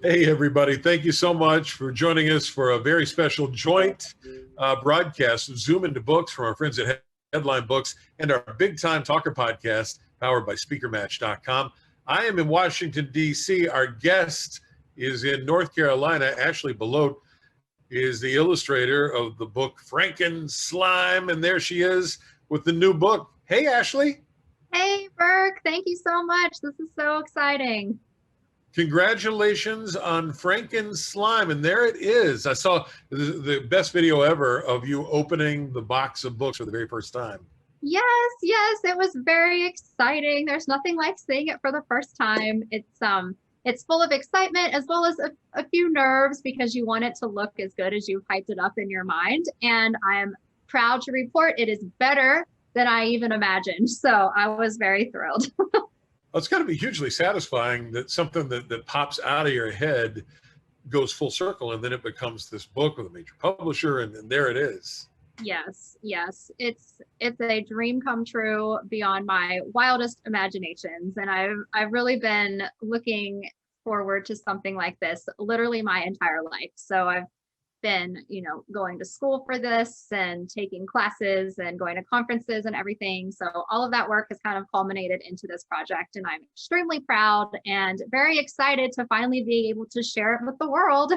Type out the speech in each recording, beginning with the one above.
Hey, everybody. Thank you so much for joining us for a very special joint broadcast of Zoom into Books from our friends at Headline Books and our Big Time Talker podcast powered by SpeakerMatch.com. I am in Washington, D.C. Our guest is in North Carolina. Ashley Belote is the illustrator of the book Frankenslime, and there she is with the new book. Hey, Ashley. Hey, Burke. Thank you so much. This is so exciting. Congratulations on Frankenslime, and there it is. I saw the best video ever of you opening the box of books for the very first time. Yes, it was very exciting. There's nothing like seeing it for the first time. It's full of excitement as well as a few nerves because you want it to look as good as you hyped it up in your mind. And I am proud to report it is better than I even imagined. So I was very thrilled. Well, it's got to be hugely satisfying that something that pops out of your head goes full circle, and then it becomes this book with a major publisher, and there it is. Yes. It's a dream come true beyond my wildest imaginations. And I've really been looking forward to something like this literally my entire life. So I've been, going to school for this and taking classes and going to conferences and everything. So all of that work has kind of culminated into this project, and I'm extremely proud and very excited to finally be able to share it with the world.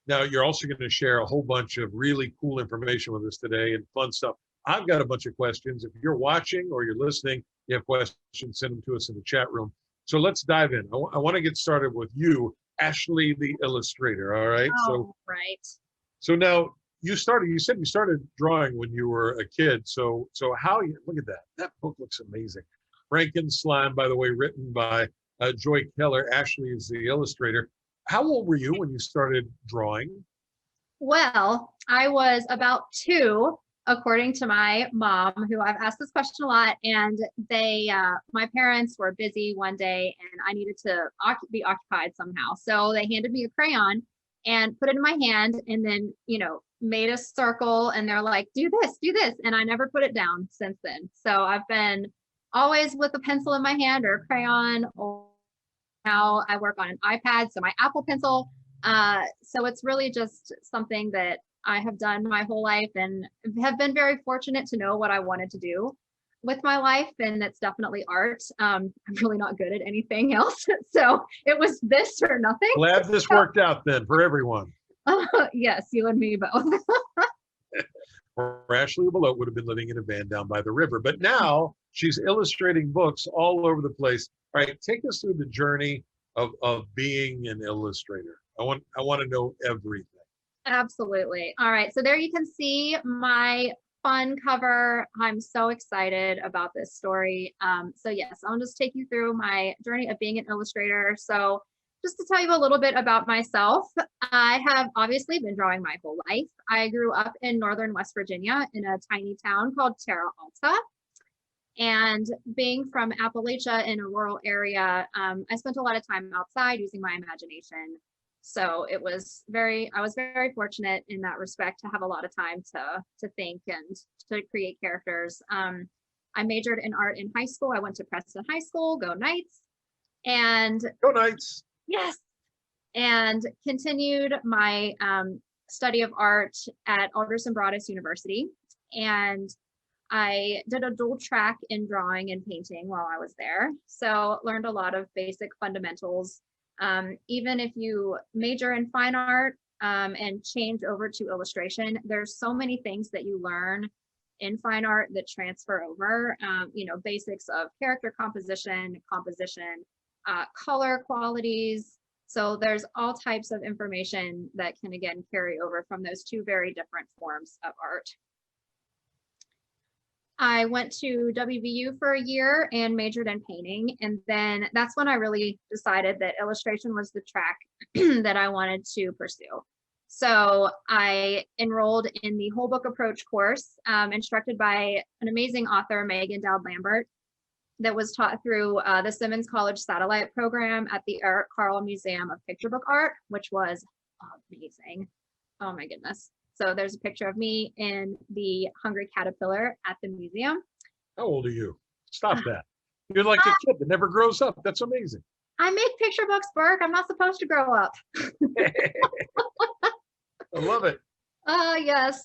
Now, you're also going to share a whole bunch of really cool information with us today and fun stuff. I've got a bunch of questions. If you're watching or you're listening, you have questions, send them to us in the chat room. So let's dive in. I want to get started with you, Ashley, the illustrator. All right. Right. So now you said you started drawing when you were a kid. So how you look at that? That book looks amazing. Frankenslime, by the way, written by Joy Keller. Ashley is the illustrator. How old were you when you started drawing? Well, I was about 2, according to my mom, who I've asked this question a lot. And my parents were busy one day and I needed to be occupied somehow. So they handed me a crayon and put it in my hand and then, made a circle, and they're like, do this. And I never put it down since then. So I've been always with a pencil in my hand or a crayon, or now I work on an iPad, so my Apple Pencil. So it's really just something that I have done my whole life and have been very fortunate to know what I wanted to do with my life, and it's definitely art. I'm really not good at anything else, so it was this or nothing. Glad this worked out then for everyone. Yes, you and me both. Or Ashley Belote would have been living in a van down by the river, but now she's illustrating books all over the place. All right, take us through the journey of being an illustrator. I want to know everything. Absolutely. All right, so there you can see my fun cover. I'm so excited about this story. So yes, I'll just take you through my journey of being an illustrator. So just to tell you a little bit about myself, I have obviously been drawing my whole life. I grew up in northern West Virginia in a tiny town called Terra Alta. And being from Appalachia in a rural area, I spent a lot of time outside using my imagination. So I was very fortunate in that respect to have a lot of time to think and to create characters. I majored in art in high school. I went to Preston High School, go Knights. And Go Knights. Yes. And continued my study of art at Alderson Broaddus University. And I did a dual track in drawing and painting while I was there. So learned a lot of basic fundamentals. Even if you major in fine art and change over to illustration, there's so many things that you learn in fine art that transfer over, basics of character composition, color qualities. So there's all types of information that can, again, carry over from those two very different forms of art. I went to WVU for a year and majored in painting. And then that's when I really decided that illustration was the track that I wanted to pursue. So I enrolled in the whole book approach course, instructed by an amazing author, Megan Dowd-Lambert, that was taught through the Simmons College Satellite Program at the Eric Carle Museum of Picture Book Art, which was amazing. Oh my goodness. So there's a picture of me in the Hungry Caterpillar at the museum. How old are you? Stop that. You're like a kid that never grows up. That's amazing. I make picture books, Burke. I'm not supposed to grow up. I love it. Yes.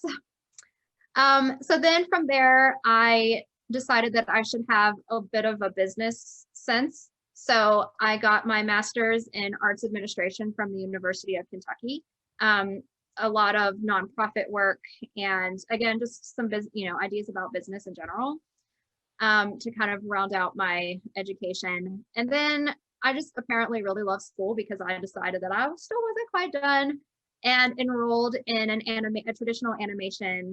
So then from there, I decided that I should have a bit of a business sense. So I got my master's in arts administration from the University of Kentucky. A lot of nonprofit work, and again, just some ideas about business in general, to kind of round out my education. And then I just apparently really love school because I decided that I still wasn't quite done, and enrolled in a traditional animation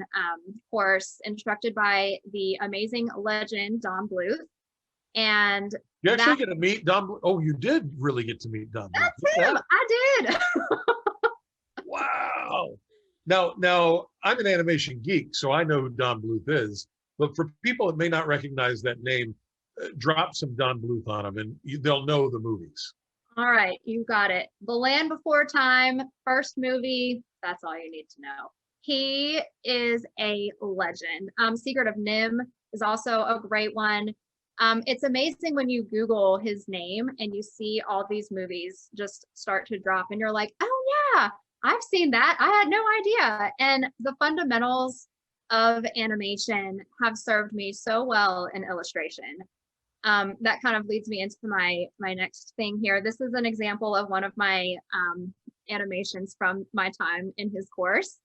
course instructed by the amazing legend Don Bluth. And You actually get to meet Don Bluth. Oh, you did really get to meet Don Bluth. That's him. I did. Wow. Now I'm an animation geek, so I know who Don Bluth is. But for people that may not recognize that name, drop some Don Bluth on them, and they'll know the movies. All right, you got it. The Land Before Time, first movie. That's all you need to know. He is a legend. Secret of Nim is also a great one. It's amazing when you Google his name and you see all these movies just start to drop, and you're like, oh yeah, I've seen that. I had no idea. And the fundamentals of animation have served me so well in illustration. That kind of leads me into my next thing here. This is an example of one of my animations from my time in his course.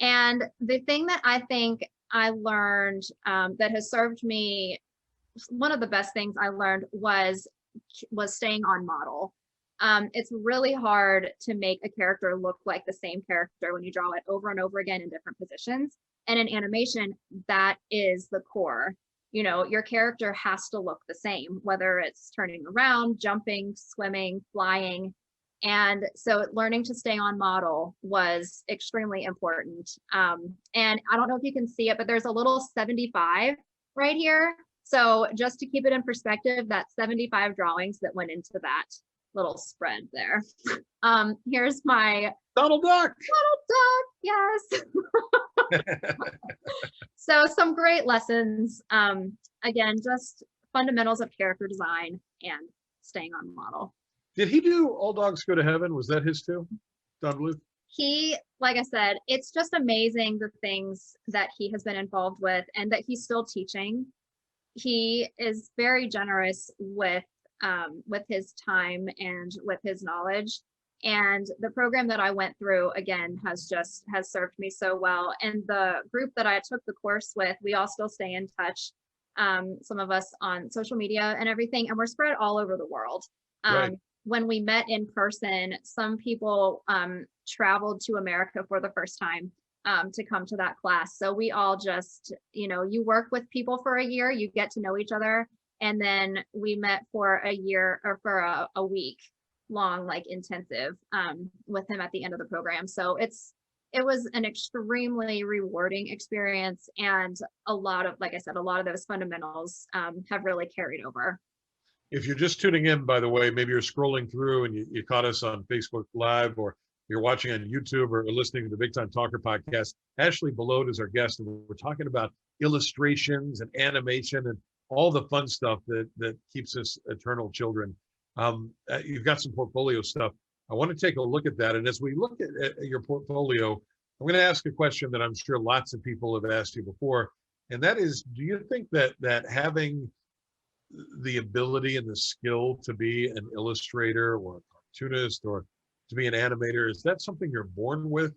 And the thing that I think I learned that has served me, one of the best things I learned was staying on model. It's really hard to make a character look like the same character when you draw it over and over again in different positions. And in animation, that is the core. Your character has to look the same, whether it's turning around, jumping, swimming, flying. And so learning to stay on model was extremely important. And I don't know if you can see it, but there's a little 75 right here. So just to keep it in perspective, that's 75 drawings that went into that little spread there. Here's my Donald Duck. Donald Duck, yes. So some great lessons. Again, just fundamentals of character design and staying on model. Did he do All Dogs Go to Heaven? Was that his too, Don Bluth? He, like I said, it's just amazing the things that he has been involved with and that he's still teaching. He is very generous with his time and with his knowledge. And the program that I went through, again, has served me so well. And the group that I took the course with, we all still stay in touch. Some of us on social media and everything, and we're spread all over the world. Right. When we met in person, some people traveled to America for the first time to come to that class. So we all just, you work with people for a year, you get to know each other. And then we met for a year, or for a week long, like intensive, with him at the end of the program. So it was an extremely rewarding experience, and a lot of, like I said, a lot of those fundamentals have really carried over. If you're just tuning in, by the way, maybe you're scrolling through and you caught us on Facebook Live, or you're watching on YouTube, or listening to the Big Time Talker podcast. Ashley Belote is our guest, and we're talking about illustrations and animation and all the fun stuff that keeps us eternal children. You've got some portfolio stuff. I want to take a look at that. And as we look at your portfolio, I'm going to ask a question that I'm sure lots of people have asked you before. And that is, do you think that having the ability and the skill to be an illustrator or a cartoonist or to be an animator, is that something you're born with?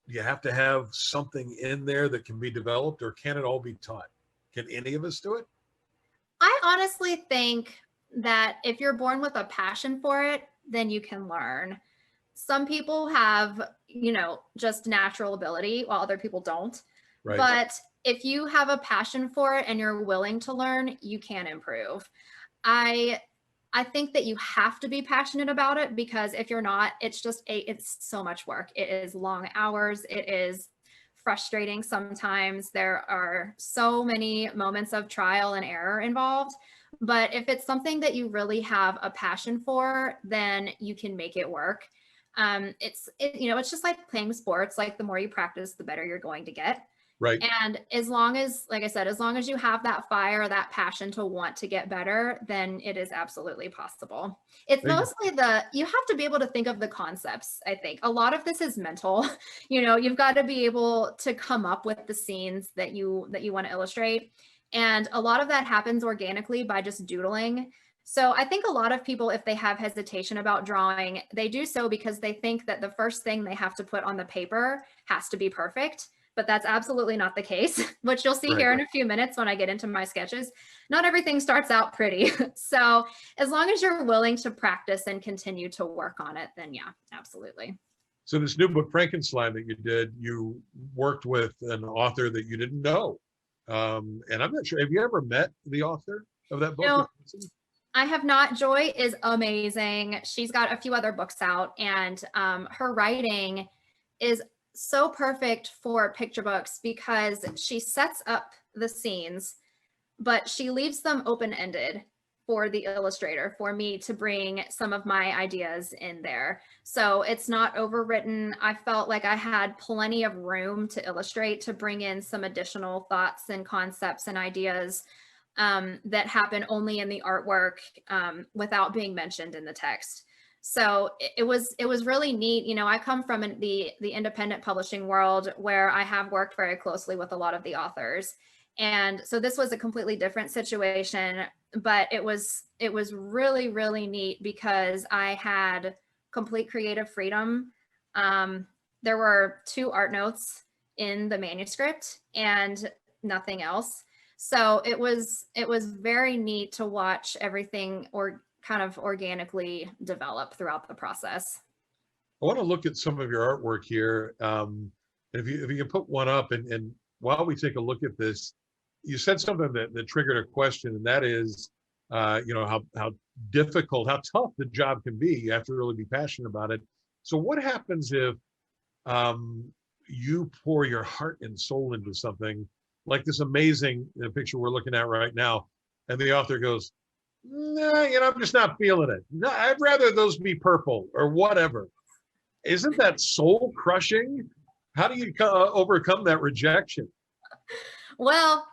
Do you have to have something in there that can be developed, or can it all be taught? Can any of us do it? I honestly think that if you're born with a passion for it, then you can learn. Some people have, just natural ability, while other people don't. Right. But if you have a passion for it and you're willing to learn, you can improve. I think that you have to be passionate about it, because if you're not, it's so much work. It is long hours. It is frustrating sometimes. There are so many moments of trial and error involved. But if it's something that you really have a passion for, then you can make it work. It's just like playing sports. Like, the more you practice, the better you're going to get. Right. And as long as, like I said, as long as you have that fire, that passion to want to get better, then it is absolutely possible. It's mostly you have to be able to think of the concepts, I think. A lot of this is mental. You've got to be able to come up with the scenes that you want to illustrate. And a lot of that happens organically by just doodling. So I think a lot of people, if they have hesitation about drawing, they do so because they think that the first thing they have to put on the paper has to be perfect. But that's absolutely not the case, which you'll see here in a few minutes when I get into my sketches. Not everything starts out pretty. So as long as you're willing to practice and continue to work on it, then yeah, absolutely. So this new book, Frankenslime, that you did, you worked with an author that you didn't know. And I'm not sure, have you ever met the author of that book? No, I have not. Joy is amazing. She's got a few other books out, and her writing is so perfect for picture books because she sets up the scenes, but she leaves them open-ended for the illustrator, for me to bring some of my ideas in there. So it's not overwritten. I felt like I had plenty of room to illustrate, to bring in some additional thoughts and concepts and ideas that happen only in the artwork without being mentioned in the text. So it was really neat. I come from the independent publishing world where I have worked very closely with a lot of the authors. And so this was a completely different situation, but it was really, really neat because I had complete creative freedom. There were 2 art notes in the manuscript and nothing else. So it was very neat to watch everything kind of organically develop throughout the process. I want to look at some of your artwork here. If you can put one up, and while we take a look at this, you said something that triggered a question, and that is, how difficult, how tough the job can be. You have to really be passionate about it. So what happens if you pour your heart and soul into something like this amazing picture we're looking at right now, and the author goes, nah, I'm just not feeling it. No, I'd rather those be purple or whatever. Isn't that soul crushing? How do you overcome that rejection? Well,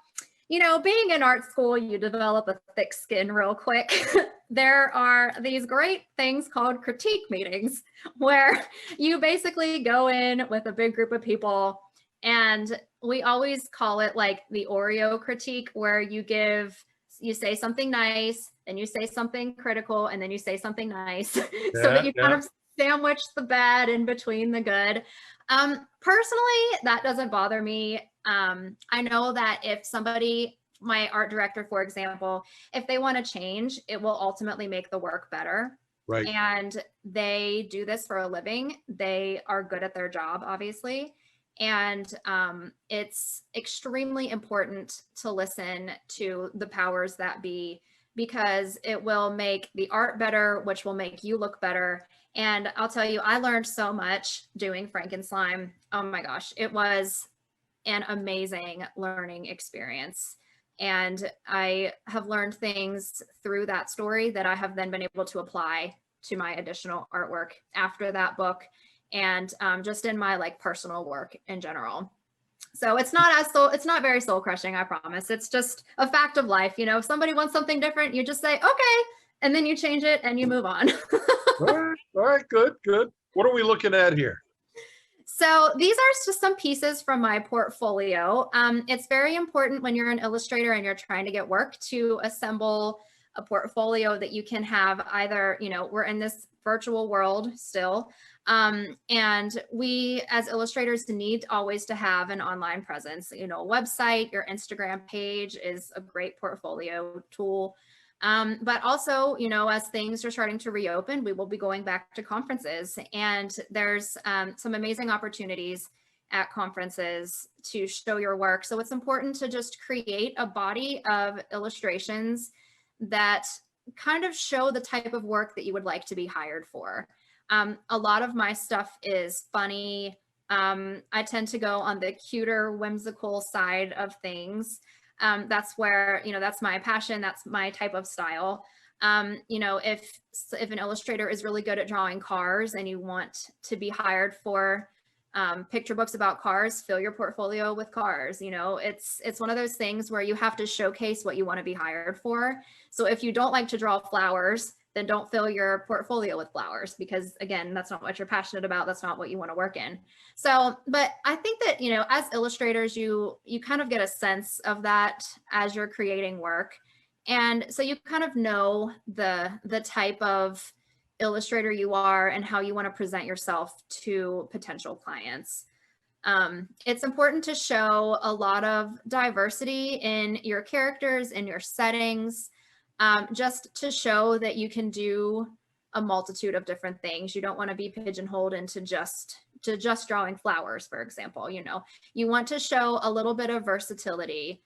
being in art school, you develop a thick skin real quick. There are these great things called critique meetings where you basically go in with a big group of people, and we always call it like the Oreo critique, where you say something nice, then you say something critical, and then you say something nice so that you kind of sandwich the bad in between the good. Personally, that doesn't bother me. I know that if somebody, my art director, for example, if they want to change, it will ultimately make the work better. Right. And they do this for a living. They are good at their job, obviously. And it's extremely important to listen to the powers that be, because it will make the art better, which will make you look better. And I'll tell you, I learned so much doing Frankenslime. Oh my gosh, it was an amazing learning experience. And I have learned things through that story that I have then been able to apply to my additional artwork after that book, and just in my personal work in general. So it's not very soul crushing, I promise. It's just a fact of life. If somebody wants something different, you just say, okay, and then you change it and you move on. All right, good. What are we looking at here? So these are just some pieces from my portfolio. It's very important when you're an illustrator and you're trying to get work to assemble a portfolio that you can have either, we're in this virtual world still. And we as illustrators need always to have an online presence, a website. Your Instagram page is a great portfolio tool. But also, as things are starting to reopen, we will be going back to conferences, and there's some amazing opportunities at conferences to show your work. So it's important to just create a body of illustrations that kind of show the type of work that you would like to be hired for. A lot of my stuff is funny. I tend to go on the cuter, whimsical side of things. That's where, that's my passion. That's my type of style. If an illustrator is really good at drawing cars and you want to be hired for picture books about cars, fill your portfolio with cars. You know, it's one of those things where you have to showcase what you want to be hired for. So if you don't like to draw flowers, then don't fill your portfolio with flowers, because again, that's not what you're passionate about. That's not what you want to work in. So, but I think that, you know, as illustrators, you kind of get a sense of that as you're creating work. And so you kind of know the type of illustrator you are and how you want to present yourself to potential clients. It's important to show a lot of diversity in your characters, in your settings, just to show that you can do a multitude of different things. You don't want to be pigeonholed into just drawing flowers, for example. You know, you want to show a little bit of versatility.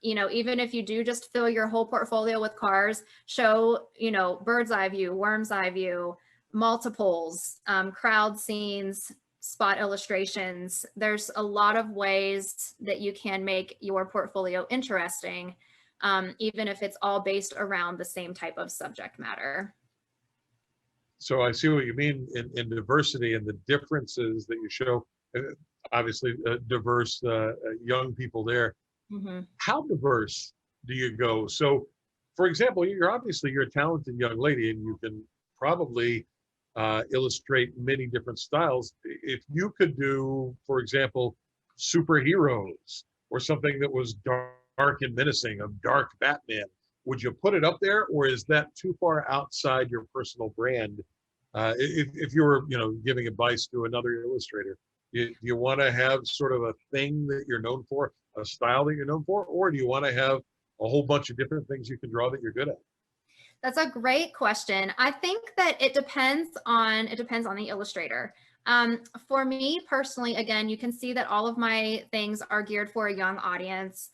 You know, even if you do just fill your whole portfolio with cars, show, you know, bird's eye view, worm's eye view, multiples, crowd scenes, spot illustrations. There's a lot of ways that you can make your portfolio interesting, even if it's all based around the same type of subject matter. So I see what you mean in diversity and the differences that you show. Obviously, diverse young people there. Mm-hmm. How diverse do you go? So, for example, you're a talented young lady, and you can probably illustrate many different styles. If you could do, for example, superheroes or something that was dark and menacing, a dark Batman, would you put it up there, or is that too far outside your personal brand? If you were, you know, giving advice to another illustrator, do you want to have sort of a thing that you're known for, a style that you're known for, or do you want to have a whole bunch of different things you can draw that you're good at? That's a great question. I think that it depends on the illustrator. For me personally, again, you can see that all of my things are geared for a young audience.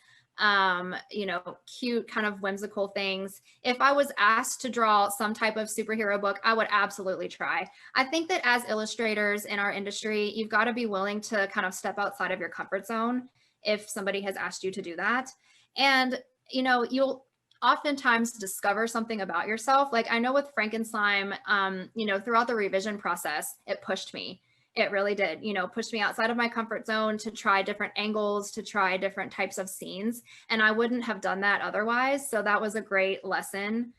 You know, cute, kind of whimsical things. If I was asked to draw some type of superhero book, I would absolutely try. I think that as illustrators in our industry, you've got to be willing to kind of step outside of your comfort zone if somebody has asked you to do that. And, you know, you'll oftentimes discover something about yourself. Like I know with Frankenslime, you know, throughout the revision process, it pushed me. It really did, you know, pushed me outside of my comfort zone to try different angles, to try different types of scenes. And I wouldn't have done that otherwise. So that was a great lesson.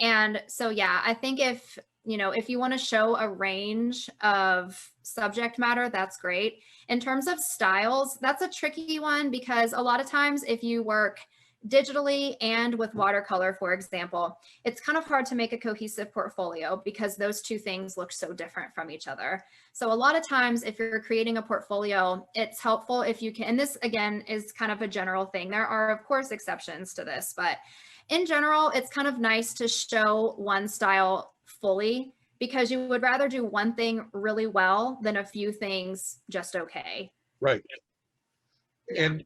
And so, yeah, I think if, you know, if you want to show a range of subject matter, that's great. In terms of styles, that's a tricky one, because a lot of times if you work digitally and with watercolor, for example, it's kind of hard to make a cohesive portfolio because those two things look so different from each other. So a lot of times if you're creating a portfolio, it's helpful if you can, and this again is kind of a general thing. There are of course exceptions to this, but in general, it's kind of nice to show one style fully, because you would rather do one thing really well than a few things just okay. Right. Yeah. And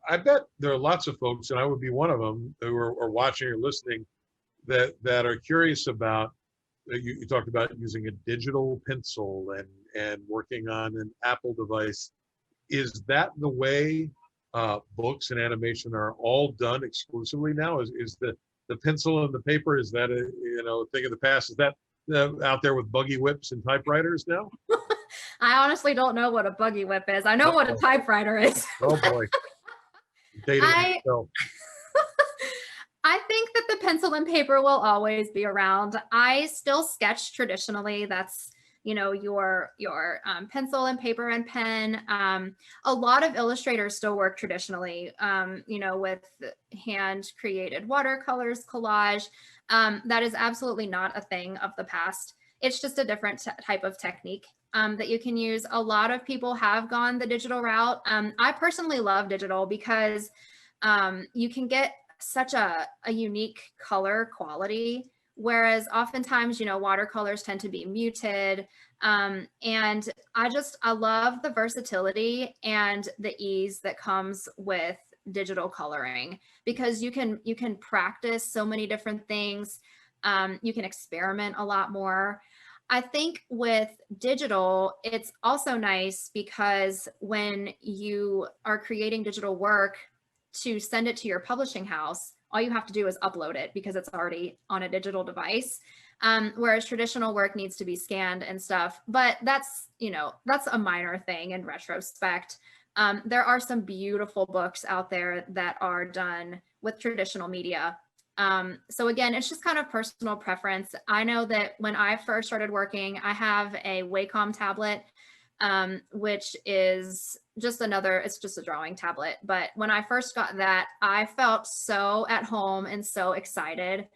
I bet there are lots of folks, and I would be one of them, who are watching or listening, that are curious about. You talked about using a digital pencil and working on an Apple device. Is that the way books and animation are all done exclusively now? Is the pencil and the paper, is that a, you know, thing of the past? Is that out there with buggy whips and typewriters now? I honestly don't know what a buggy whip is. I know what a typewriter is. Oh boy. Dating myself. I think that the pencil and paper will always be around. I still sketch traditionally. That's, you know, your pencil and paper and pen. A lot of illustrators still work traditionally, you know, with hand created watercolors, collage. That is absolutely not a thing of the past. It's just a different type of technique that you can use. A lot of people have gone the digital route. I personally love digital because you can get such a unique color quality, whereas oftentimes, you know, watercolors tend to be muted. And I love the versatility and the ease that comes with digital coloring, because you can practice so many different things. You can experiment a lot more. I think with digital, it's also nice because when you are creating digital work to send it to your publishing house, all you have to do is upload it because it's already on a digital device. Whereas traditional work needs to be scanned and stuff, but that's, that's a minor thing in retrospect. There are some beautiful books out there that are done with traditional media. So again, it's just kind of personal preference. I know that when I first started working, I have a Wacom tablet, which is just it's just a drawing tablet. But when I first got that, I felt so at home and so excited.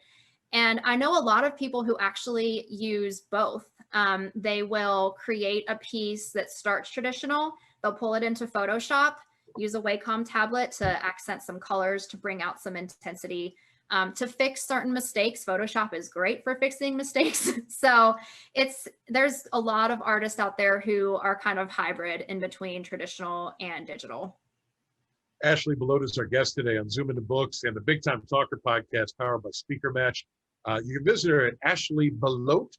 And I know a lot of people who actually use both. They will create a piece that starts traditional, they'll pull it into Photoshop, use a Wacom tablet to accent some colors, to bring out some intensity, to fix certain mistakes. Photoshop is great for fixing mistakes. So there's a lot of artists out there who are kind of hybrid in between traditional and digital. Ashley Belote is our guest today on Zoom into Books and the Big Time Talker podcast powered by Speaker Match. You can visit her at Ashley Belote,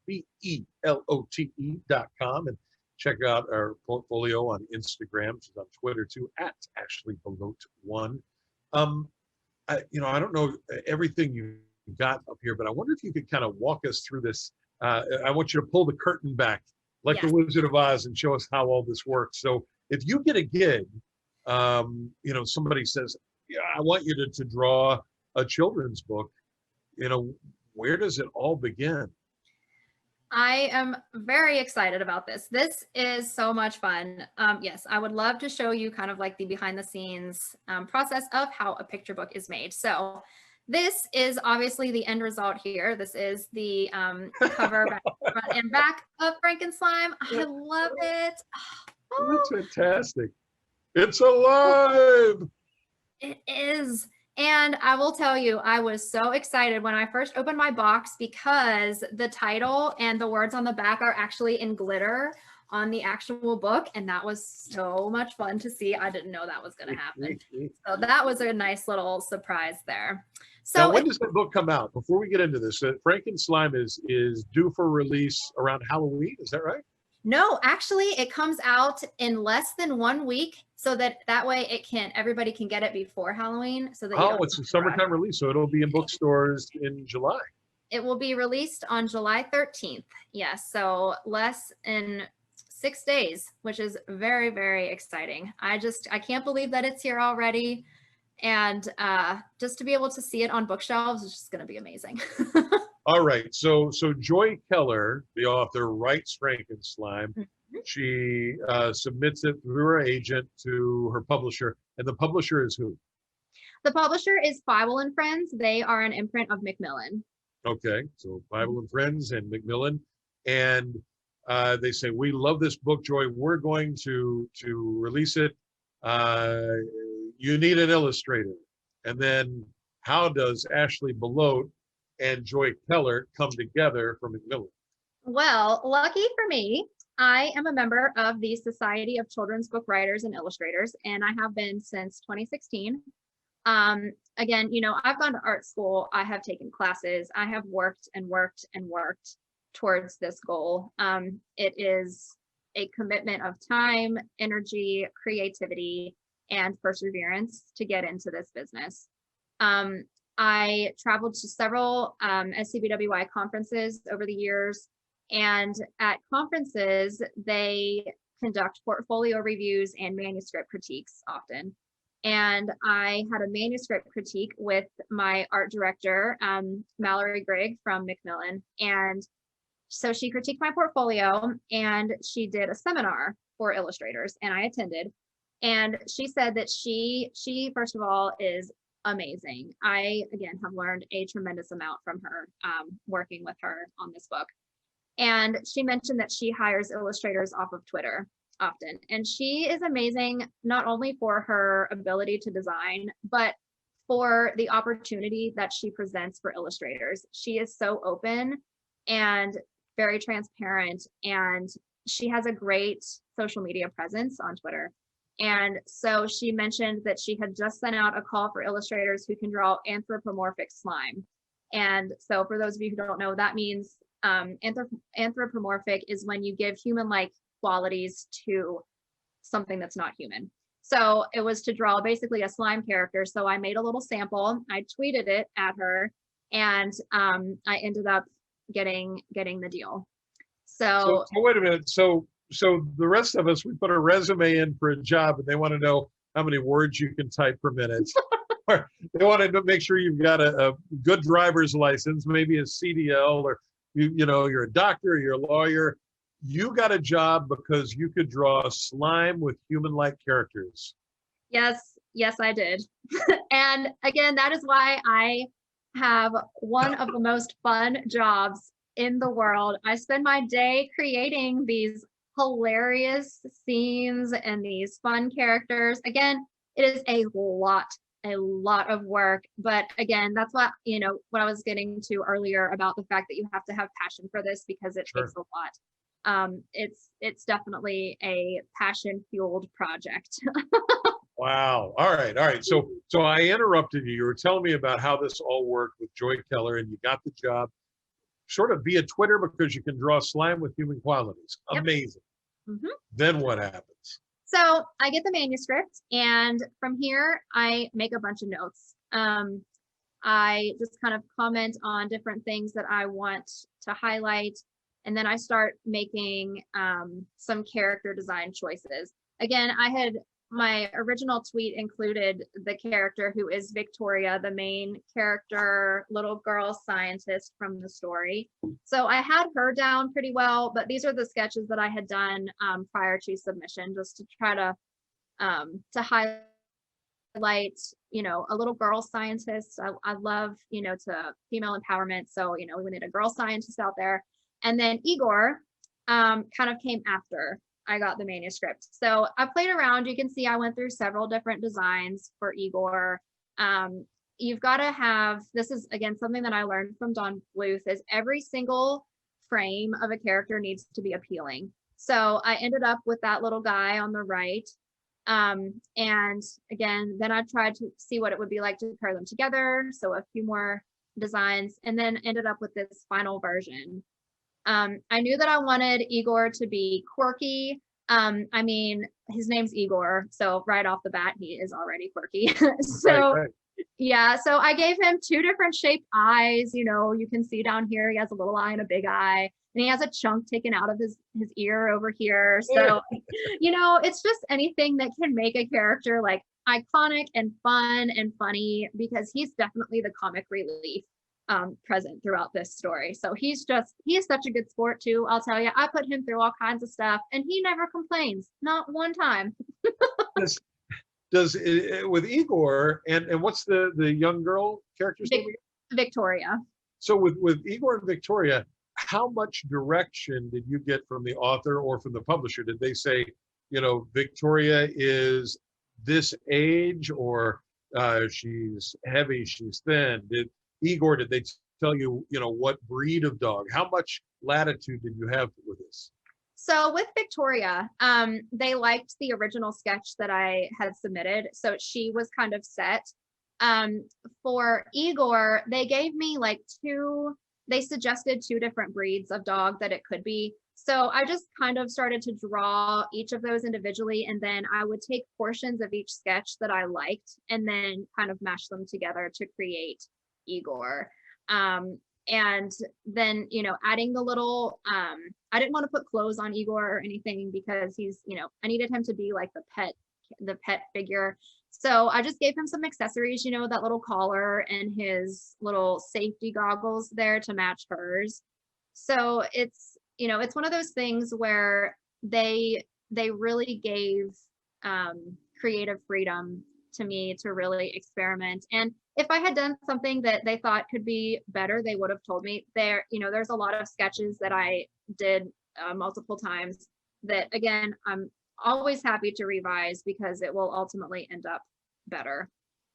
BELOTE.com, and check out our portfolio on Instagram. She's on Twitter too, at Ashley Belote1. I don't know everything you got up here, but I wonder if you could kind of walk us through this. I want you to pull the curtain back like the Wizard of Oz and show us how all this works. So if you get a gig, somebody says, yeah, I want you to draw a children's book, where does it all begin? I am very excited about this. This is so much fun. Yes, I would love to show you kind of like the behind the scenes process of how a picture book is made. So this is obviously the end result here. This is the cover front and back of Frankenslime. I love it. Oh. That's fantastic. It's alive. It is. And I will tell you, I was so excited when I first opened my box because the title and the words on the back are actually in glitter on the actual book. And that was so much fun to see. I didn't know that was going to happen. So that was a nice little surprise there. So now, when does that book come out? Before we get into this, Frankenslime is due for release around Halloween. Is that right? No, actually, it comes out in less than 1 week, so that way everybody can get it before Halloween. So that it's a summertime release, so it'll be in bookstores in July. It will be released on July 13th. Yes, so less than 6 days, which is very, very exciting. I can't believe that it's here already, and just to be able to see it on bookshelves is just going to be amazing. All right, so Joy Keller, the author, writes Frankenslime. Mm-hmm. She submits it through her agent to her publisher, and the publisher is who? The publisher is Bible and Friends. They are an imprint of Macmillan. Okay, so Bible and Friends and Macmillan, and they say, we love this book, Joy. We're going to release it. You need an illustrator. And then how does Ashley Belote and Joy Keller come together for Macmillan? Well, lucky for me, I am a member of the Society of Children's Book Writers and Illustrators, and I have been since 2016. Again, I've gone to art school, I have taken classes, I have worked and worked and worked towards this goal. It is a commitment of time, energy, creativity, and perseverance to get into this business. I traveled to several SCBWI conferences over the years, and at conferences, they conduct portfolio reviews and manuscript critiques often. And I had a manuscript critique with my art director, Mallory Grigg from Macmillan. And so she critiqued my portfolio, and she did a seminar for illustrators, and I attended. And she said that she first of all is amazing. I, again, have learned a tremendous amount from her, working with her on this book. And she mentioned that she hires illustrators off of Twitter often. And she is amazing, not only for her ability to design, but for the opportunity that she presents for illustrators. She is so open and very transparent, and she has a great social media presence on Twitter. And so she mentioned that she had just sent out a call for illustrators who can draw anthropomorphic slime. And so for those of you who don't know, that means anthropomorphic is when you give human-like qualities to something that's not human. So it was to draw basically a slime character. So I made a little sample, I tweeted it at her, and I ended up getting the deal. So wait a minute. So the rest of us, we put a resume in for a job, and they want to know how many words you can type per minute. Or they want to make sure you've got a good driver's license, maybe a CDL, or you're a doctor, you're a lawyer. You got a job because you could draw slime with human-like characters. Yes, I did. And again, that is why I have one of the most fun jobs in the world. I spend my day creating these hilarious scenes and these fun characters. Again, it is a lot of work, but again, that's what I was getting to earlier about the fact that you have to have passion for this, because it takes a lot. It's definitely a passion fueled project. Wow. All right. So I interrupted you. You were telling me about how this all worked with Joy Keller, and you got the job sort of via Twitter because you can draw slime with human qualities. Yep. Amazing. Mm-hmm. Then what happens? So I get the manuscript, and from here I make a bunch of notes. I just kind of comment on different things that I want to highlight, and then I start making some character design choices. Again, my original tweet included the character who is Victoria, the main character, little girl scientist from the story. So I had her down pretty well, but these are the sketches that I had done prior to submission, just to try to highlight, a little girl scientist. I love, to female empowerment. So, we need a girl scientist out there. And then Igor kind of came after I got the manuscript. So I played around. You can see I went through several different designs for Igor. You've got to have, this is again something that I learned from Don Bluth, is every single frame of a character needs to be appealing. So I ended up with that little guy on the right. And again, then I tried to see what it would be like to pair them together. So a few more designs, and then ended up with this final version. I knew that I wanted Igor to be quirky. I mean, his name's Igor, so right off the bat, he is already quirky. Right. Yeah, so I gave him two different shaped eyes. You can see down here, he has a little eye and a big eye, and he has a chunk taken out of his ear over here. So, it's just anything that can make a character like iconic and fun and funny, because he's definitely the comic relief present throughout this story. So he is such a good sport too. I'll tell you, I put him through all kinds of stuff, and he never complains, not one time. Does with Igor and what's the young girl character's name? Victoria. So with Igor and Victoria, how much direction did you get from the author or from the publisher? Did they say, Victoria is this age, or she's heavy, she's thin? Igor, did they tell you, what breed of dog? How much latitude did you have with this? So with Victoria, they liked the original sketch that I had submitted. So she was kind of set. For Igor, they gave me they suggested two different breeds of dog that it could be. So I just kind of started to draw each of those individually, and then I would take portions of each sketch that I liked and then kind of mash them together to create Igor. And then, adding the little, I didn't want to put clothes on Igor or anything, because he's, I needed him to be like the pet figure. So I just gave him some accessories, that little collar and his little safety goggles there to match hers. So it's one of those things where they really gave creative freedom to me to really experiment. And if I had done something that they thought could be better, they would have told me. There's a lot of sketches that I did multiple times that, again, I'm always happy to revise, because it will ultimately end up better.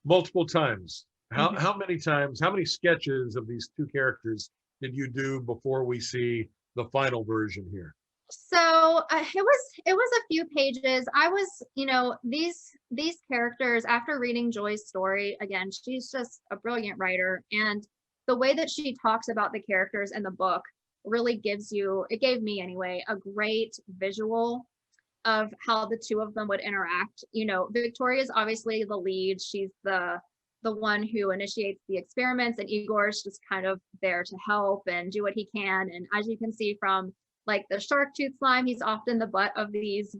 Multiple times. How many times, how many sketches of these two characters did you do before we see the final version here? So it was a few pages. I was, these characters, after reading Joy's story, again, she's just a brilliant writer, and the way that she talks about the characters in the book really it gave me anyway, a great visual of how the two of them would interact. Victoria's obviously the lead. She's the the one who initiates the experiments, and Igor's just kind of there to help and do what he can. And as you can see from like the shark tooth slime, he's often the butt of these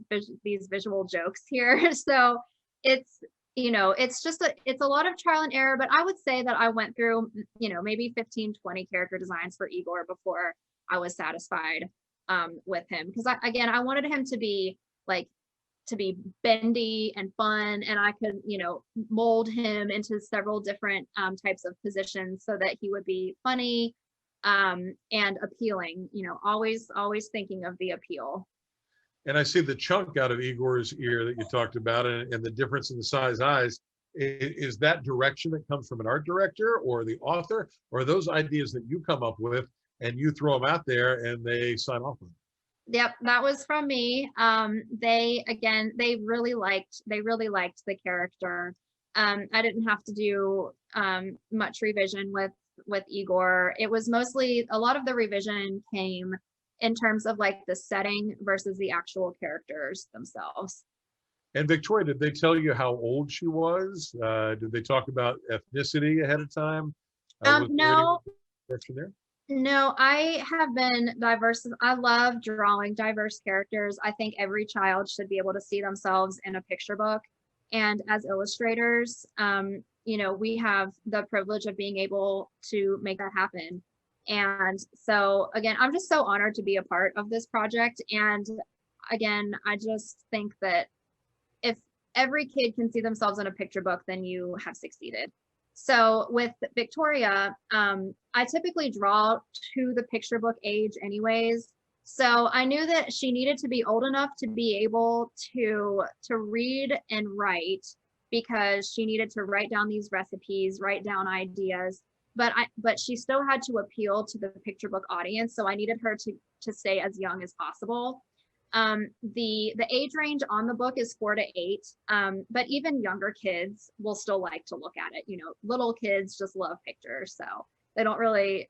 visual jokes here. So it's, you know, it's a lot of trial and error, but I would say that I went through, you know, maybe 15, 20 character designs for Igor before I was satisfied with him. Because I wanted him to be bendy and fun, and I could, you know, mold him into several different types of positions so that he would be funny and appealing, you know, always thinking of the appeal. And I see the chunk out of Igor's ear that you talked about, and the difference in the size eyes. Is that direction that comes from an art director or the author, or are those ideas that you come up with and you throw them out there and they sign off on them? Yep, that was from me. They really liked the character. I didn't have to do much revision with Igor. It was mostly, a lot of the revision came in terms of like the setting versus the actual characters themselves. And Victoria, did they tell you how old she was? Did they talk about ethnicity ahead of time? No. There? No, I have been diverse. I love drawing diverse characters. I think every child should be able to see themselves in a picture book. And as illustrators, you know, we have the privilege of being able to make that happen. And so, again, I'm just so honored to be a part of this project. And again, I just think that if every kid can see themselves in a picture book, then you have succeeded. So with Victoria, I typically draw to the picture book age anyways. So I knew that she needed to be old enough to be able to read and write, because she needed to write down these recipes, write down ideas, but she still had to appeal to the picture book audience. So I needed her to stay as young as possible. The age range on the book is 4 to 8, but even younger kids will still like to look at it. You know, little kids just love pictures, so they don't really,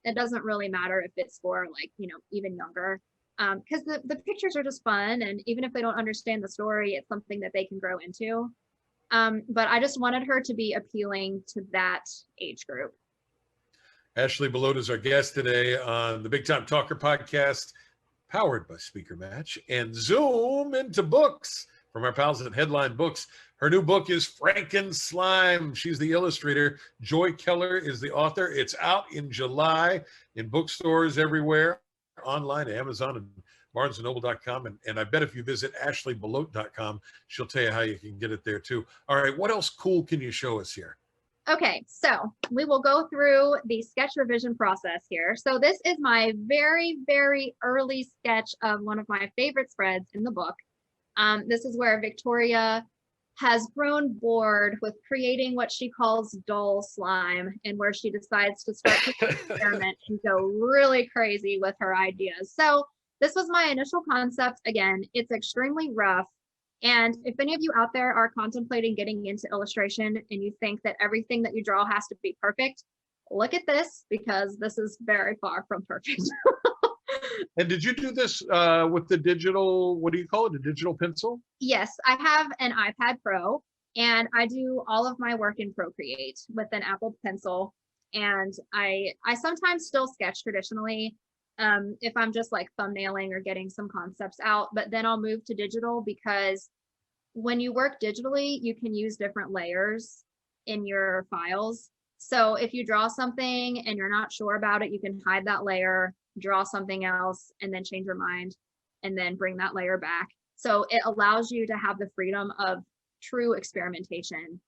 it doesn't really matter if it's for like, you know, even younger, because the pictures are just fun, and even if they don't understand the story, it's something that they can grow into. But I just wanted her to be appealing to that age group. Ashley Belote is our guest today on the Big Time Talker podcast, powered by Speaker Match and Zoom into Books from our pals at Headline Books. Her new book is Frankenslime. She's the illustrator. Joy Keller is the author. It's out in July in bookstores everywhere, online, Amazon and BarnesandNoble.com. And I bet if you visit AshleyBelote.com, she'll tell you how you can get it there too. All right, what else cool can you show us here? Okay, so we will go through the sketch revision process here. So this is my very, very early sketch of one of my favorite spreads in the book. This is where Victoria has grown bored with creating what she calls dull slime, and where she decides to start to experiment and go really crazy with her ideas. So this was my initial concept. Again, it's extremely rough. And if any of you out there are contemplating getting into illustration and you think that everything that you draw has to be perfect, look at this, because this is very far from perfect. And did you do this with the digital, what do you call it, a digital pencil? Yes, I have an iPad Pro, and I do all of my work in Procreate with an Apple Pencil. And I sometimes still sketch traditionally if I'm just like thumbnailing or getting some concepts out, but then I'll move to digital, because when you work digitally, you can use different layers in your files. So if you draw something and you're not sure about it, you can hide that layer, draw something else, and then change your mind, and then bring that layer back. So it allows you to have the freedom of true experimentation,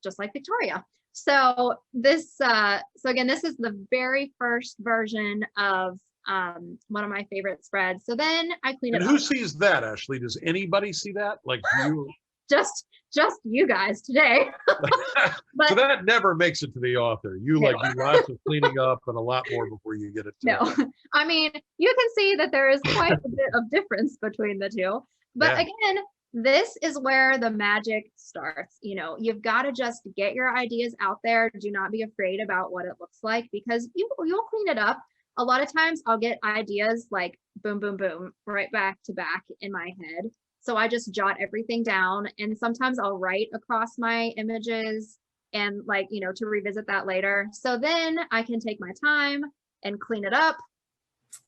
just like Victoria. So this, so again, this is the very first version of one of my favorite spreads. So then I clean it up. And who sees that, Ashley? Does anybody see that? Like you? Just you guys today. But, so that never makes it to the author. You like do lots of cleaning up and a lot more before you get it to it. I mean, you can see that there is quite a bit of difference between the two. But again, this is where the magic starts. You know, you've got to just get your ideas out there. Do not be afraid about what it looks like, because you'll clean it up. A lot of times I'll get ideas like boom, boom, boom, right back to back in my head. So I just jot everything down, and sometimes I'll write across my images. and like, you know, to revisit that later. So then I can take my time and clean it up.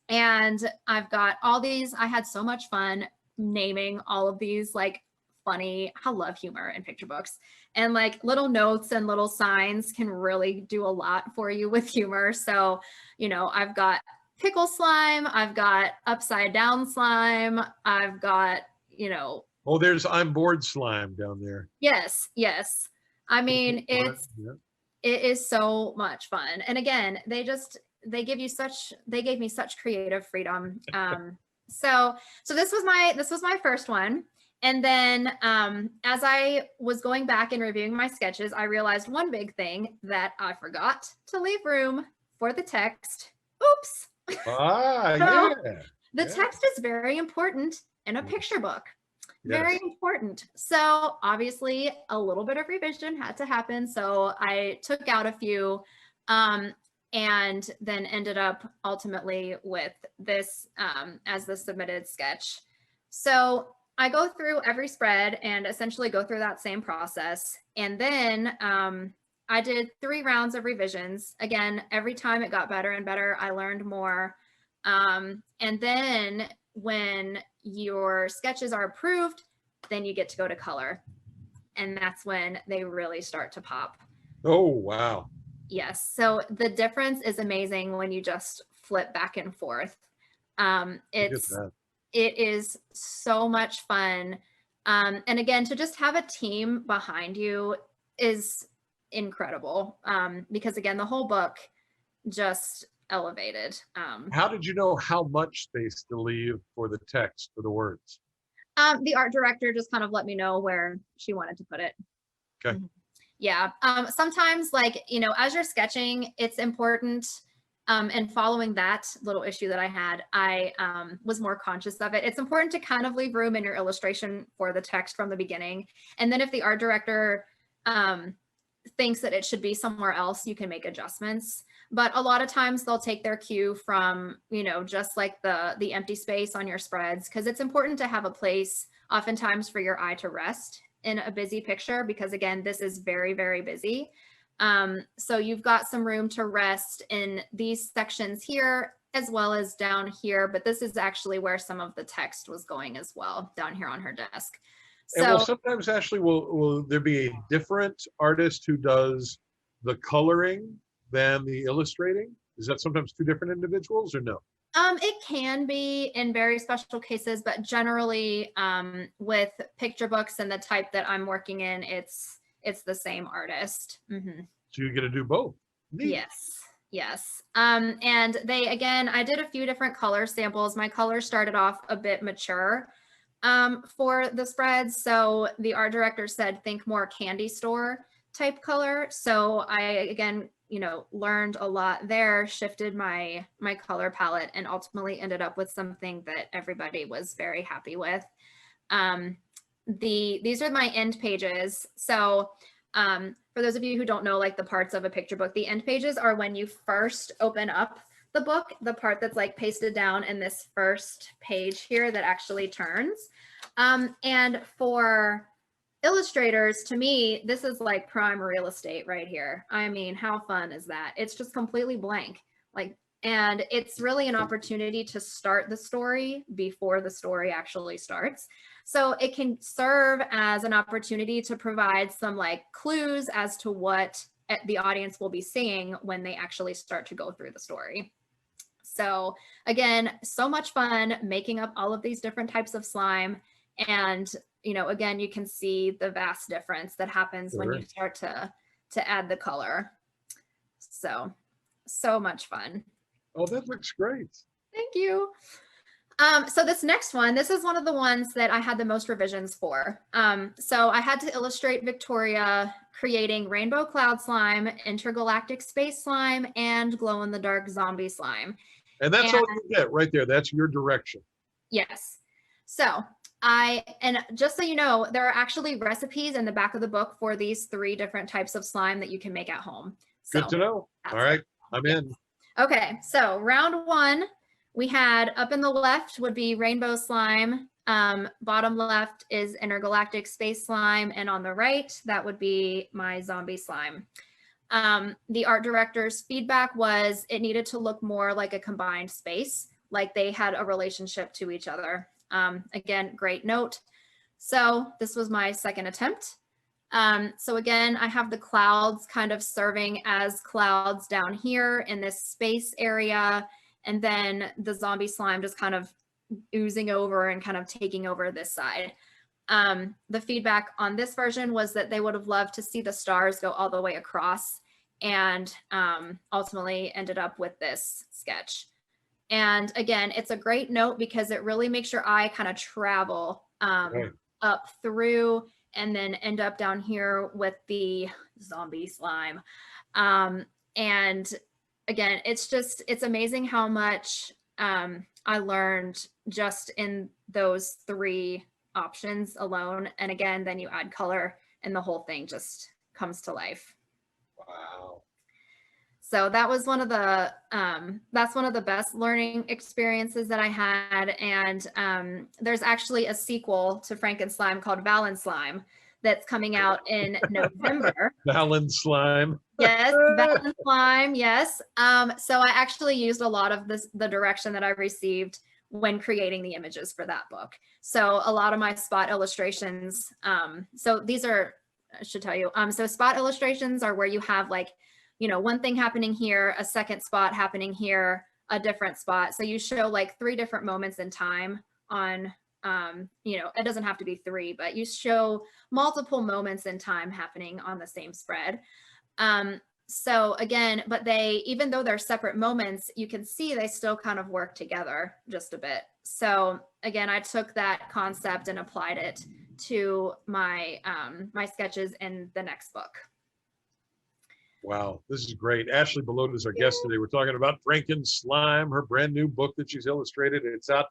And I've got all these, I had so much fun naming all of these like funny, I love humor in picture books. And like little notes and little signs can really do a lot for you with humor. So, you know, I've got pickle slime, I've got upside down slime, I've got, you know. Oh, there's I'm bored slime down there. Yes, yes. I mean, it is so much fun. And again, they gave me such creative freedom. So this was my first one. And then as I was going back and reviewing my sketches, I realized one big thing, that I forgot to leave room for the text. Oops. Yeah. The text is very important in a picture book. Very important. So obviously a little bit of revision had to happen. So I took out a few and then ended up ultimately with this as the submitted sketch. So I go through every spread and essentially go through that same process. And then I did 3 rounds of revisions. Again, every time it got better and better, I learned more. And then when your sketches are approved, then you get to go to color. And that's when they really start to pop. Oh, wow. Yes. So the difference is amazing when you just flip back and forth. It is so much fun. And again, to just have a team behind you is incredible. Because again, the whole book just elevated. How did you know how much space to leave for the text, for the words? The art director just kind of let me know where she wanted to put it. Okay. Yeah. Sometimes, like, you know, as you're sketching, it's important. And following that little issue that I had, I was more conscious of it. It's important to kind of leave room in your illustration for the text from the beginning. And then if the art director thinks that it should be somewhere else, you can make adjustments. But a lot of times they'll take their cue from, you know, just like the empty space on your spreads, because it's important to have a place oftentimes for your eye to rest in a busy picture, because again, this is very, very busy. So you've got some room to rest in these sections here, as well as down here, but this is actually where some of the text was going as well, down here on her desk. So, and will sometimes, Ashley, will there be a different artist who does the coloring than the illustrating? Is that sometimes 2 different individuals or no? It can be in very special cases, but generally with picture books and the type that I'm working in, it's the same artist. Mm-hmm. So you get to do both. Neat. Yes. And again, I did a few different color samples. My colors started off a bit mature for the spreads. So the art director said, think more candy store type color. So I, again, you know, learned a lot there, shifted my color palette, and ultimately ended up with something that everybody was very happy with. These are my end pages. So for those of you who don't know, like the parts of a picture book, the end pages are when you first open up the book, the part that's like pasted down in this first page here that actually turns. And for illustrators, to me, this is like prime real estate right here. I mean, how fun is that? It's just completely blank. Like, and it's really an opportunity to start the story before the story actually starts. So it can serve as an opportunity to provide some like clues as to what the audience will be seeing when they actually start to go through the story. So again, so much fun making up all of these different types of slime. And, you know, again, you can see the vast difference that happens when you start to add the color. So much fun. Oh, that looks great. Thank you. So this next one, this is one of the ones that I had the most revisions for. So I had to illustrate Victoria creating rainbow cloud slime, intergalactic space slime, and glow-in-the-dark zombie slime. And that's all you get right there. That's your direction. Yes. So and just so you know, there are actually recipes in the back of the book for these 3 different types of slime that you can make at home. So good to know. All right, I'm in. Okay, so round 1, we had up in the left would be rainbow slime, Bottom left is Intergalactic Space Slime, and on the right, that would be my zombie slime. The art director's feedback was it needed to look more like a combined space, like they had a relationship to each other. Again, great note. So this was my second attempt. So again, I have the clouds kind of serving as clouds down here in this space area, and then the zombie slime just kind of oozing over and kind of taking over this side. The feedback on this version was that they would have loved to see the stars go all the way across, and ultimately ended up with this sketch. And again, it's a great note because it really makes your eye kind of travel up through and then end up down here with the zombie slime. And again, it's amazing how much I learned just in those 3 options alone. And again, then you add color and the whole thing just comes to life. Wow. So that was that's one of the best learning experiences that I had. And there's actually a sequel to Frankenslime called Valenslime that's coming out in November. Valenslime. Yes, Valenslime, yes. So I actually used a lot of the direction that I received when creating the images for that book. So a lot of my spot illustrations, so these are, I should tell you, so spot illustrations are where you have like, one thing happening here, a second spot happening here, a different spot. So you show like 3 different moments in time on, it doesn't have to be 3, but you show multiple moments in time happening on the same spread. So again, but even though they're separate moments, you can see they still kind of work together just a bit. So again, I took that concept and applied it to my, my sketches in the next book. Wow, this is great. Ashley Belote is our guest today. We're talking about Frankenslime, her brand new book that she's illustrated. It's out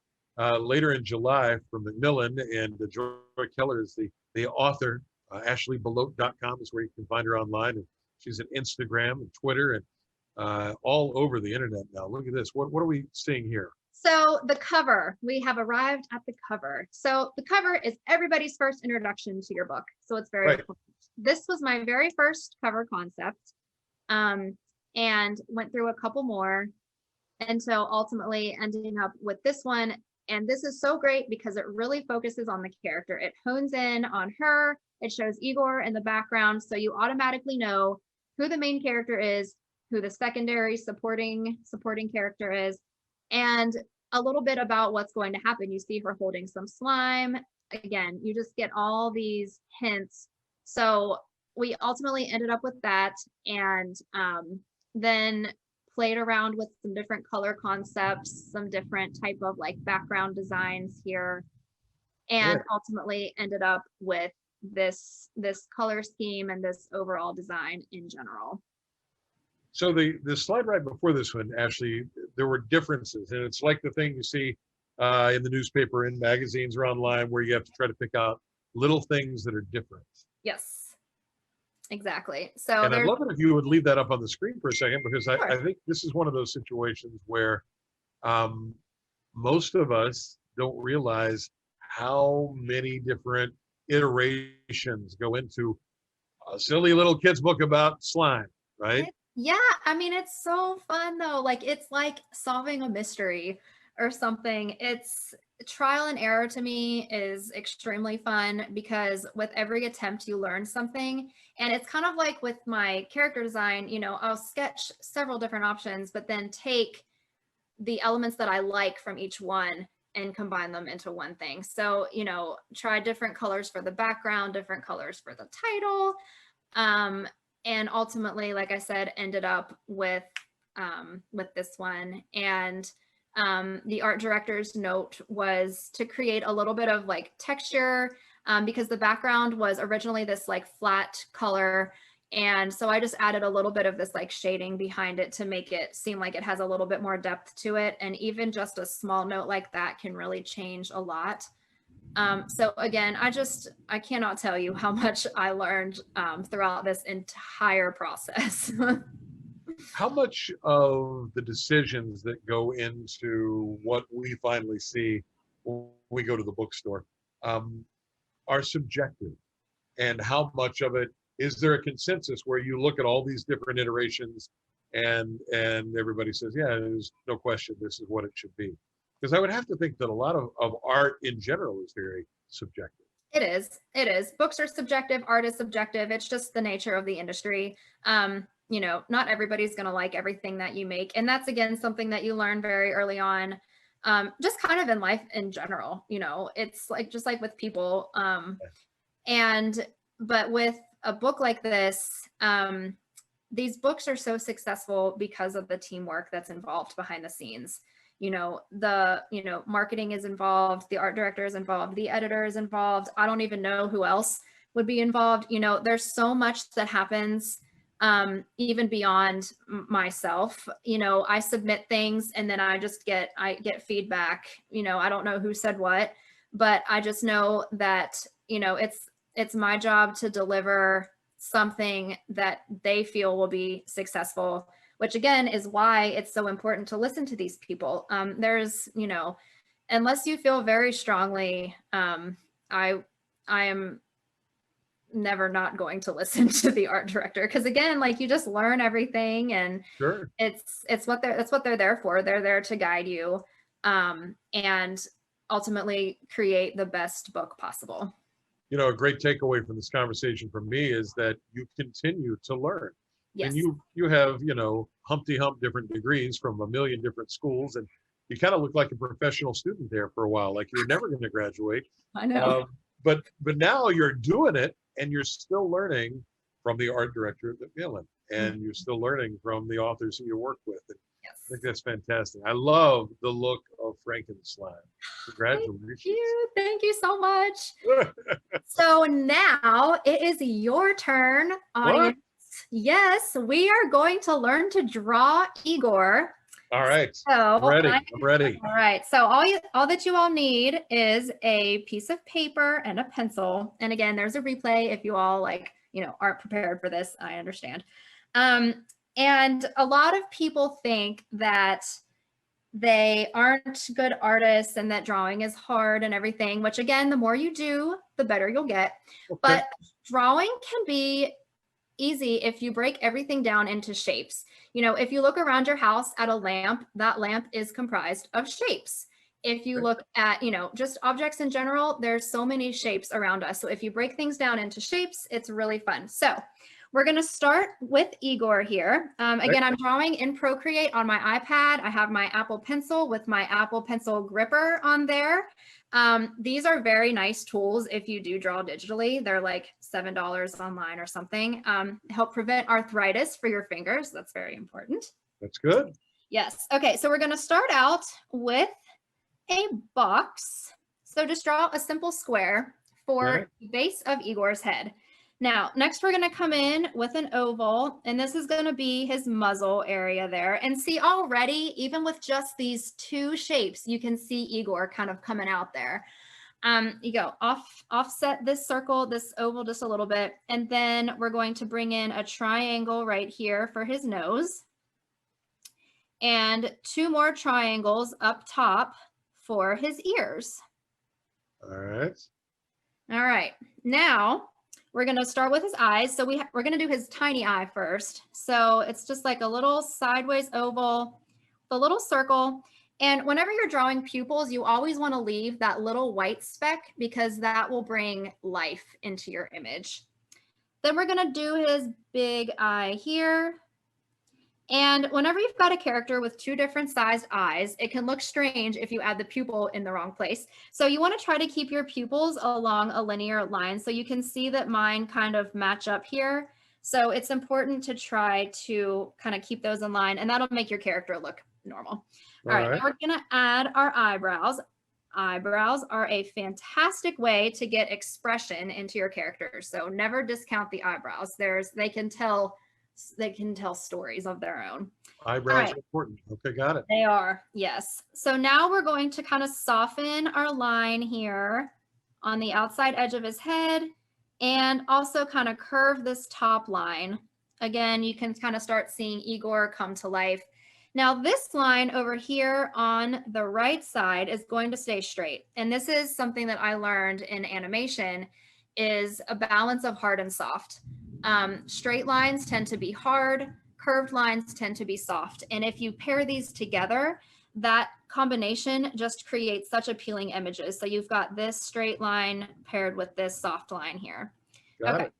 later in July from Macmillan, and Joy Keller is the author. AshleyBelote.com is where you can find her online. And she's at Instagram and Twitter and all over the internet now. Look at this. What are we seeing here? So the cover, we have arrived at the cover. So the cover is everybody's first introduction to your book. So it's very important. This was my very first cover concept. And went through a couple more until ultimately ending up with this one. And this is so great because it really focuses on the character. It hones in on her. It shows Igor in the background. So you automatically know who the main character is, who the secondary supporting character is, and a little bit about what's going to happen. You see her holding some slime. Again, you just get all these hints. So we ultimately ended up with that, and then played around with some different color concepts, some different type of like background designs here, and ultimately ended up with this color scheme and this overall design in general. So the slide right before this one, Ashley, there were differences, and it's like the thing you see in the newspaper, in magazines, or online, where you have to try to pick out little things that are different. Yes. Exactly. So and I'd love it if you would leave that up on the screen for a second, because sure. I think this is one of those situations where most of us don't realize how many different iterations go into a silly little kid's book about slime, right? Yeah, I mean, it's so fun though. Like, it's like solving a mystery or something. It's trial and error to me is extremely fun because with every attempt you learn something. And it's kind of like with my character design, I'll sketch several different options, but then take the elements that I like from each one and combine them into one thing. So, try different colors for the background, different colors for the title. And ultimately, like I said, ended up with this one. And the art director's note was to create a little bit of like texture because the background was originally this like flat color. And so I just added a little bit of this like shading behind it to make it seem like it has a little bit more depth to it. And even just a small note like that can really change a lot. So again, I cannot tell you how much I learned throughout this entire process. How much of the decisions that go into what we finally see we go to the bookstore, are subjective, and how much of it is there a consensus where you look at all these different iterations and everybody says, yeah, there's no question this is what it should be. Because I would have to think that a lot of art in general is very subjective. It is. It is. Books are subjective. Art is subjective. It's just the nature of the industry. You know, not everybody's going to like everything that you make. And that's, again, something that you learn very early on, just kind of in life in general. You know, it's like, just like with people. But with a book like this, these books are so successful because of the teamwork that's involved behind the scenes. You know, marketing is involved, the art director is involved, the editor is involved. I don't even know who else would be involved. You know, there's so much that happens, even beyond myself. You know, I submit things and then I get feedback. You know, I don't know who said what, but I just know that, you know, it's my job to deliver something that they feel will be successful, which again is why it's so important to listen to these people. There's, you know, unless you feel very strongly, I am never not going to listen to the art director, because again, like, you just learn everything, and Sure. it's what they're there for. They're there to guide you, and ultimately create the best book possible. You know, a great takeaway from this conversation for me is that you continue to learn. Yes. And you have, you know, Humpty Hump different degrees from a million different schools, and you kind of look like a professional student there for a while, like you're never going to graduate. I know. But now you're doing it, and you're still learning from the art director at Macmillan, and you're still learning from the authors who you work with. And Yes. I think that's fantastic. I love the look of Frankenstein. Congratulations. Thank you so much. So now it is your turn, audience. What? Yes, we are going to learn to draw Igor. All right. So I'm ready. I'm ready. All right. So all that you all need is a piece of paper and a pencil. And again, there's a replay if you all, like, you know, aren't prepared for this. I understand. And a lot of people think that they aren't good artists and that drawing is hard and everything, which again, the more you do, the better you'll get. Okay. But drawing can be easy if you break everything down into shapes. You know, if you look around your house at a lamp, that lamp is comprised of shapes. If you look at, you know, just objects in general, there's so many shapes around us. So if you break things down into shapes, it's really fun. So we're going to start with Igor here. Again, I'm drawing in Procreate on my iPad. I have my Apple Pencil with my Apple Pencil gripper on there. These are very nice tools if you do draw digitally. They're like $7 online or something. Help prevent arthritis for your fingers. That's very important. That's good. Yes. Okay, so we're going to start out with a box. So just draw a simple square for the base of Igor's head. Now, next we're going to come in with an oval, and this is going to be his muzzle area there. And see, already, even with just these two shapes, you can see Igor kind of coming out there. You go offset this circle, this oval just a little bit, and then we're going to bring in a triangle right here for his nose, and two more triangles up top for his ears. All right. All right. Now, we're going to start with his eyes. So we're going to do his tiny eye first. So it's just like a little sideways oval, the little circle. And whenever you're drawing pupils, you always want to leave that little white speck because that will bring life into your image. Then we're going to do his big eye here. And whenever you've got a character with two different sized eyes, it can look strange if you add the pupil in the wrong place. So you want to try to keep your pupils along a linear line. So you can see that mine kind of match up here. So it's important to try to kind of keep those in line, and that'll make your character look normal. All right, now we're going to add our eyebrows. Eyebrows are a fantastic way to get expression into your characters. So never discount the eyebrows. They can tell stories of their own. Eyebrows are important. Okay, got it. They are, yes. So now we're going to kind of soften our line here on the outside edge of his head and also kind of curve this top line. Again, you can kind of start seeing Igor come to life. Now this line over here on the right side is going to stay straight. And this is something that I learned in animation, is a balance of hard and soft. Straight lines tend to be hard, curved lines tend to be soft. And if you pair these together, that combination just creates such appealing images. So you've got this straight line paired with this soft line here. Got it.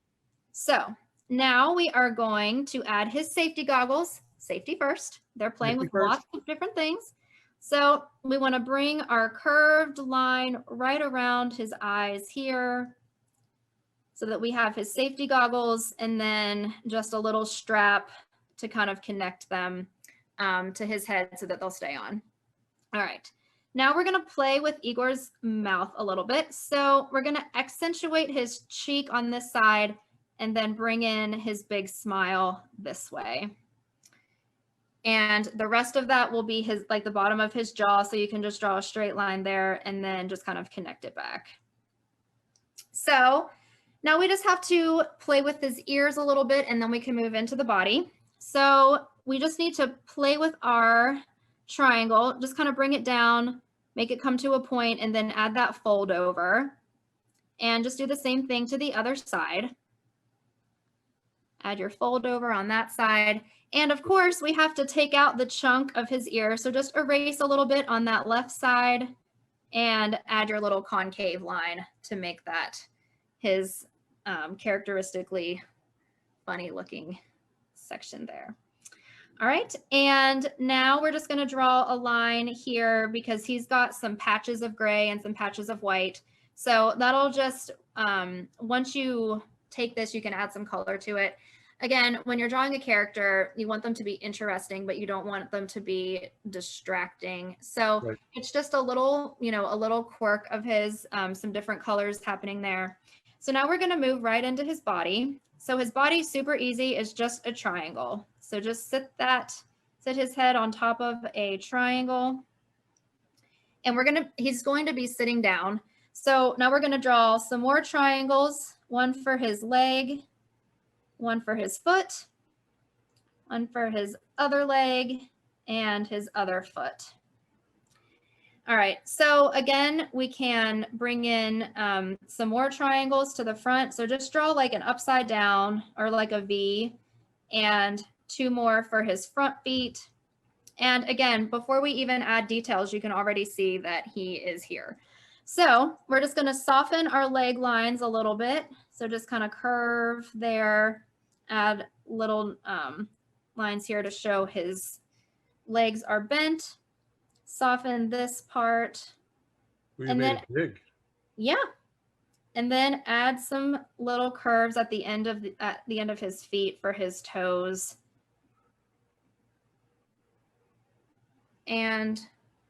So now we are going to add his safety goggles. Safety first. They're playing with lots of different things. So we want to bring our curved line right around his eyes here so that we have his safety goggles and then just a little strap to kind of connect them to his head so that they'll stay on. All right. Now we're going to play with Igor's mouth a little bit. So we're going to accentuate his cheek on this side and then bring in his big smile this way. And the rest of that will be his, like the bottom of his jaw. So you can just draw a straight line there and then just kind of connect it back. So now we just have to play with his ears a little bit and then we can move into the body. So we just need to play with our triangle, just kind of bring it down, make it come to a point and then add that fold over and just do the same thing to the other side. Add your fold over on that side. And of course, we have to take out the chunk of his ear. So just erase a little bit on that left side and add your little concave line to make that his characteristically funny looking section there. All right, and now we're just going to draw a line here because he's got some patches of gray and some patches of white. So that'll just, once you take this, you can add some color to it. Again, when you're drawing a character, you want them to be interesting, but you don't want them to be distracting. So it's just a little, you know, a little quirk of his, some different colors happening there. So now we're going to move right into his body. So his body, super easy, is just a triangle. So just sit his head on top of a triangle. And he's going to be sitting down. So now we're going to draw some more triangles, one for his leg, one for his foot, one for his other leg, and his other foot. All right, so again, we can bring in some more triangles to the front. So just draw like an upside down or like a V, and two more for his front feet. And again, before we even add details, you can already see that he is here. So we're just going to soften our leg lines a little bit. So just kind of curve there, add little lines here to show his legs are bent. Soften this part. And then big. Yeah. And then add some little curves at the end of his feet for his toes. And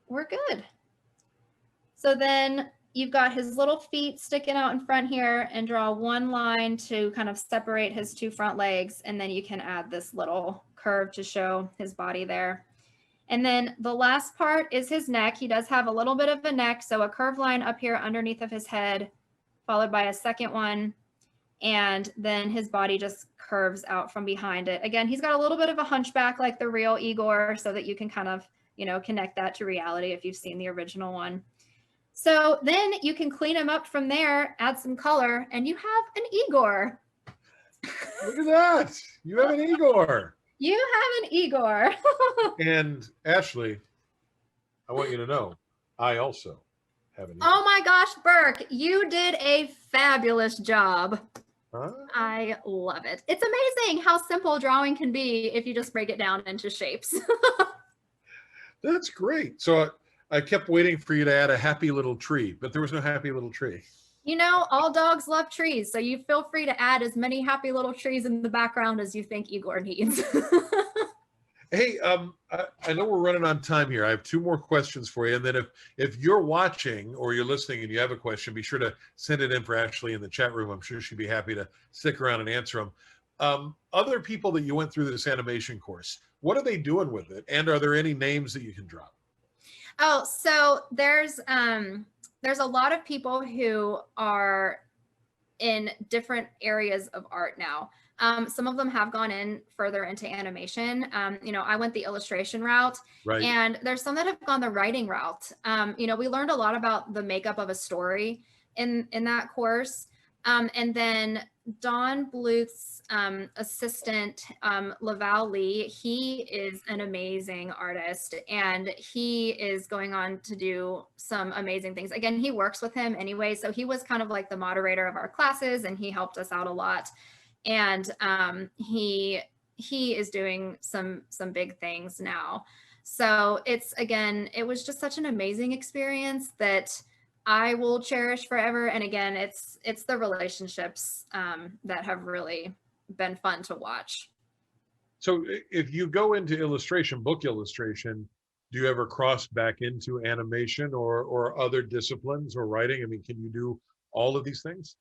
we're good. So then you've got his little feet sticking out in front here, and draw one line to kind of separate his two front legs. And then you can add this little curve to show his body there. And then the last part is his neck. He does have a little bit of a neck. So a curved line up here underneath of his head, followed by a second one. And then his body just curves out from behind it. Again, he's got a little bit of a hunchback like the real Igor, so that you can kind of, you know, connect that to reality if you've seen the original one. So then you can clean him up from there, add some color, and you have an Igor. Look at that. You have an Igor. You have an Igor. And Ashley, I want you to know, I also have an Igor. Oh my gosh, Burke, you did a fabulous job. Huh? I love it. It's amazing how simple drawing can be if you just break it down into shapes. That's great. So I kept waiting for you to add a happy little tree, but there was no happy little tree. You know, all dogs love trees, so you feel free to add as many happy little trees in the background as you think Igor needs. Hey, I know we're running on time here. I have two more questions for you. And then if you're watching or you're listening and you have a question, be sure to send it in for Ashley in the chat room. I'm sure she'd be happy to stick around and answer them. Other people that you went through this animation course, what are they doing with it? And are there any names that you can drop? Oh, so there's a lot of people who are in different areas of art now. Some of them have gone in further into animation. I went the illustration route, Right. and there's some that have gone the writing route. We learned a lot about the makeup of a story in that course. And then Don Bluth's assistant, Laval Lee, he is an amazing artist, and he is going on to do some amazing things. Again, he works with him anyway, so he was kind of like the moderator of our classes, and he helped us out a lot. And he is doing some big things now. So it was just such an amazing experience that I will cherish forever. And again, it's the relationships that have really been fun to watch. So if you go into illustration, book illustration, do you ever cross back into animation or other disciplines or writing? I mean, can you do all of these things?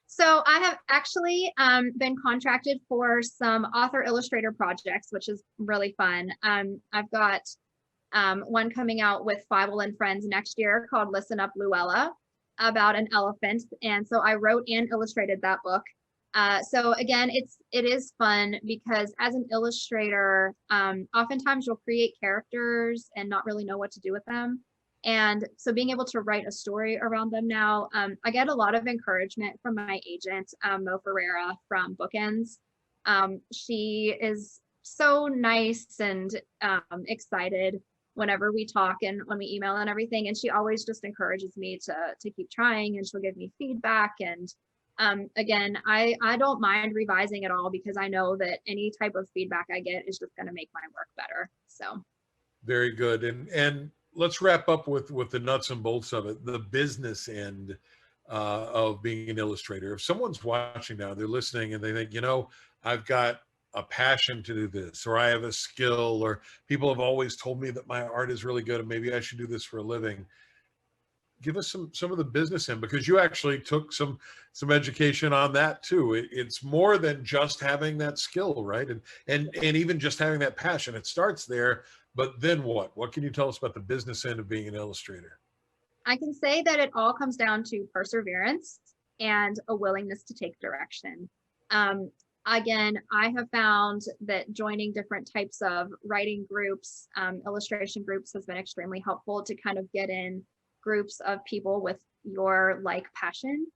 So I have actually been contracted for some author illustrator projects, which is really fun. I've got one coming out with Fievel and Friends next year called Listen Up, Luella, about an elephant. And so I wrote and illustrated that book. So again, it is fun because as an illustrator, oftentimes you'll create characters and not really know what to do with them. And so being able to write a story around them now, I get a lot of encouragement from my agent, Mo Ferreira from Bookends. She is so nice and excited whenever we talk and when we email and everything. And she always just encourages me to keep trying, and she'll give me feedback. And again, I don't mind revising at all, because I know that any type of feedback I get is just going to make my work better. So very good. And let's wrap up with the nuts and bolts of it, the business end of being an illustrator. If someone's watching now, they're listening and they think, I've got a passion to do this, or I have a skill, or people have always told me that my art is really good and maybe I should do this for a living. Give us some of the business end, because you actually took some education on that too. It's more than just having that skill, right? And even just having that passion. It starts there, but then what? What can you tell us about the business end of being an illustrator? I can say that it all comes down to perseverance and a willingness to take direction. Again, I have found that joining different types of writing groups, illustration groups, has been extremely helpful to kind of get in groups of people with your like passion.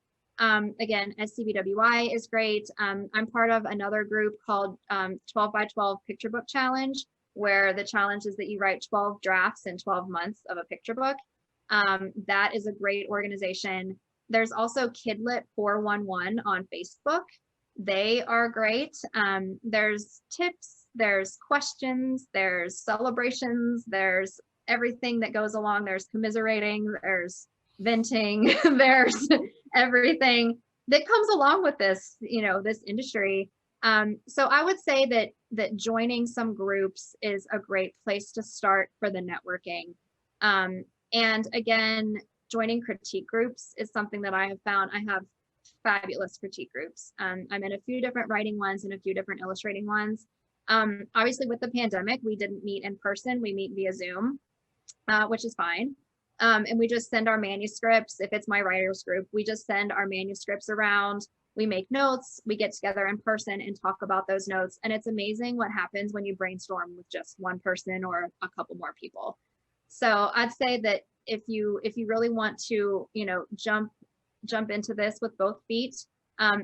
Again, SCBWI is great. I'm part of another group called 12 by 12 Picture Book Challenge, where the challenge is that you write 12 drafts in 12 months of a picture book. That is a great organization. There's also Kidlit 411 on Facebook. They are great. There's tips, there's questions, there's celebrations, there's everything that goes along. There's commiserating, there's venting, there's everything that comes along with this, this industry. So I would say that joining some groups is a great place to start for the networking. And again, joining critique groups is something that I have found. I have fabulous critique groups. I'm in a few different writing ones and a few different illustrating ones. Obviously with the pandemic, we didn't meet in person, we meet via Zoom, which is fine. And we just send our manuscripts. If it's my writers group, we just send our manuscripts around. We make notes, we get together in person and talk about those notes. And it's amazing what happens when you brainstorm with just one person or a couple more people. So I'd say that if you really want to, jump into this with both feet,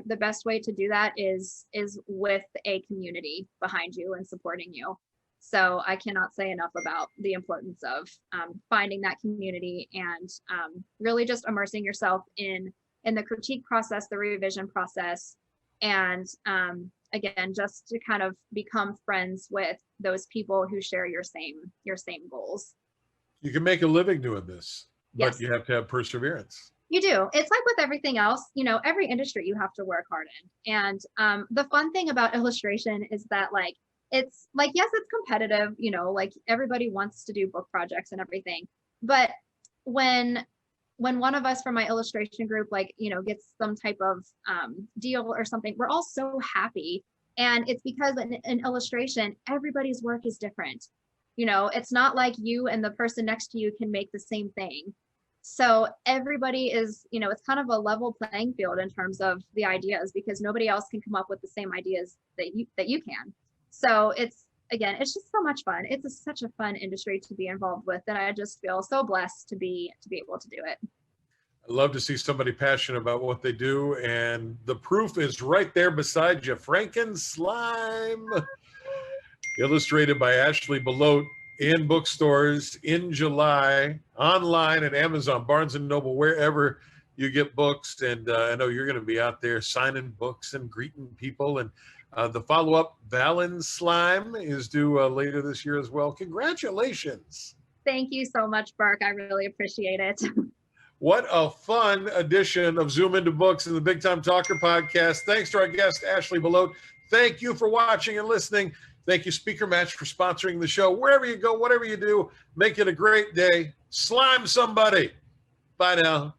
the best way to do that is with a community behind you and supporting you. So I cannot say enough about the importance of finding that community and really just immersing yourself in the critique process, the revision process, and again, just to kind of become friends with those people who share your same goals. You can make a living doing this, yes. But you have to have perseverance. You do. It's like with everything else, every industry you have to work hard in. And the fun thing about illustration is that it's like, yes, it's competitive, like everybody wants to do book projects and everything. But when one of us from my illustration group, gets some type of deal or something, we're all so happy. And it's because in illustration, everybody's work is different. It's not like you and the person next to you can make the same thing. So everybody is, it's kind of a level playing field in terms of the ideas, because nobody else can come up with the same ideas that you can. So it's just so much fun. Such a fun industry to be involved with, and I just feel so blessed to be able to do it. I love to see somebody passionate about what they do, and the proof is right there beside you. Frankenslime, illustrated by Ashley Belote, in bookstores in July, online at Amazon, Barnes and Noble, wherever you get books. And I know you're going to be out there signing books and greeting people. And the follow-up, Frankenslime, is due later this year as well. Congratulations. Thank you so much, Burke. I really appreciate it. What a fun edition of Zoom Into Books and the Big Time Talker podcast. Thanks to our guest, Ashley Belote. Thank you for watching and listening. Thank you, Speaker Match, for sponsoring the show. Wherever you go, whatever you do, make it a great day. Slime somebody. Bye now.